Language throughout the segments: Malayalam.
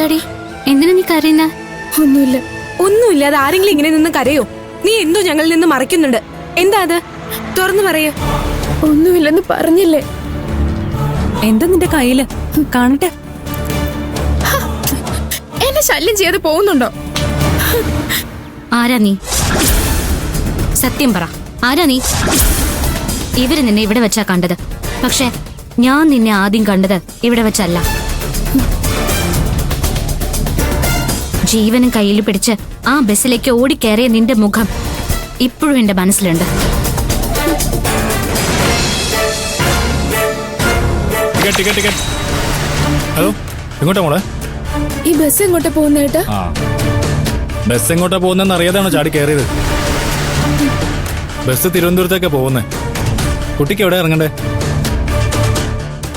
എന്താടി? എന്തിനാ നീ കരയുന്ന? ഒന്നുമില്ല ഒന്നുമില്ല. അത് ആരെങ്കിലും ഇങ്ങനെ നിന്ന് കരയോ? നീ എന്തോ ഞങ്ങളിൽ നിന്ന് മറയ്ക്കുന്നുണ്ട്. എന്താ അത്? തുറന്നു പറയൂ. ഒന്നുമില്ലെന്ന് പറഞ്ഞില്ലേ? എന്താ നിന്റെ കയ്യില്? കാണട്ടെ. എന്നെ ശല്യം ചെയ്യാതെ പോകുന്നുണ്ടോ? ആരാ നീ? സത്യം പറ, ആരാ നീ? ഇവര് നിന്നെ ഇവിടെ വെച്ചാ കണ്ടത്. പക്ഷെ ഞാൻ നിന്നെ ആദ്യം കണ്ടത് ഇവിടെ വെച്ചല്ല. ജീവനും കയ്യിൽ പിടിച്ച് ആ ബസ്സിലേക്ക് ഓടിക്കയറിയ നിന്റെ മുഖം ഇപ്പോഴും എന്റെ മനസ്സിലുണ്ട്. ഹലോ, എങ്ങോട്ടാ മോളെ? ഈ ബസ് എങ്ങോട്ടാ പോകുന്നേട്ടാ? ബസ് എങ്ങോട്ടാ പോകുന്നെന്ന് അറിയാതാണോ ചാടി കയറിയത്? ബസ് തിരുവനന്തപുരത്തേക്കാ പോകുന്നേ. കുട്ടിക്ക് എവിടെ ഇറങ്ങണ്ടേ?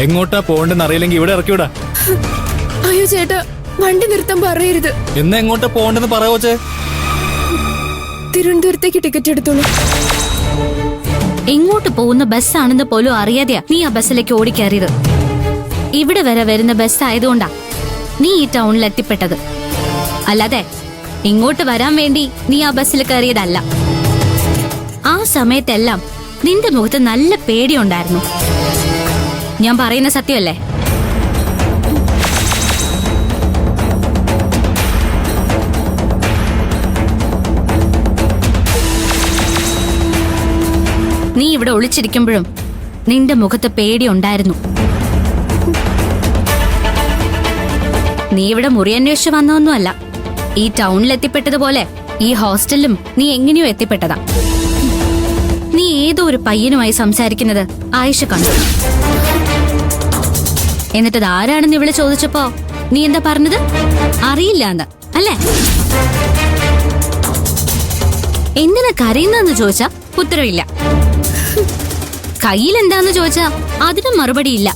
എങ്ങോട്ടാ പോകണ്ടെന്ന് അറിയില്ലെങ്കിൽ ഇവിടെ ഇറക്കിവിടാ. അയ്യോ ചേട്ടാ, വണ്ടി നിർത്താൻ പറയരുത്. എന്നാ എങ്ങോട്ടാ പോകണ്ടെന്ന് പറയാ കൊച്ചേ? തിരുവനന്തപുരത്തേക്ക് ടിക്കറ്റ് എടുത്തോളൂ. എങ്ങോട്ട് പോകുന്ന ബസ്സാണെന്ന് പോലും അറിയാതെയാ നീ ആ ബസ്സിലേക്ക് ഓടിക്കയറിയത്. ഇവിടെ വരെ വരുന്ന ബസ് ആയതുകൊണ്ടാ നീ ഈ ടൗണിൽ എത്തിപ്പെട്ടത്. അല്ലാതെ ഇങ്ങോട്ട് വരാൻ വേണ്ടി നീ ആ ബസ്സിൽ കയറിയതല്ല. ആ സമയത്തെല്ലാം നിന്റെ മുഖത്ത് നല്ല പേടിയുണ്ടായിരുന്നു. ഞാൻ പറയുന്ന സത്യമല്ലേ? നീ ഇവിടെ ഒളിച്ചിരിക്കുമ്പോഴും നിന്റെ മുഖത്ത് പേടിയുണ്ടായിരുന്നു. നീ ഇവിടെ മുറി അന്വേഷിച്ച് വന്നൊന്നുമല്ല. ഈ ടൗണിൽ എത്തിപ്പെട്ടതുപോലെ ഈ ഹോസ്റ്റലിലും നീ എങ്ങനെയോ എത്തിപ്പെട്ടതാ. നീ ഏതോ ഒരു പയ്യനുമായി സംസാരിക്കുന്നത് ആയിഷ കണ്ടു. എന്നിട്ടത് ആരാണെന്ന് ഇവിടെ ചോദിച്ചപ്പോ നീ എന്താ പറഞ്ഞത്? അറിയില്ലാന്ന് അല്ലേ? എന്തിനാ കരയുന്നെന്ന് ചോദിച്ചാ ഉത്തരവില്ല. കയ്യിലെന്താന്ന് ചോദിച്ചാ അതിനും മറുപടിയില്ല.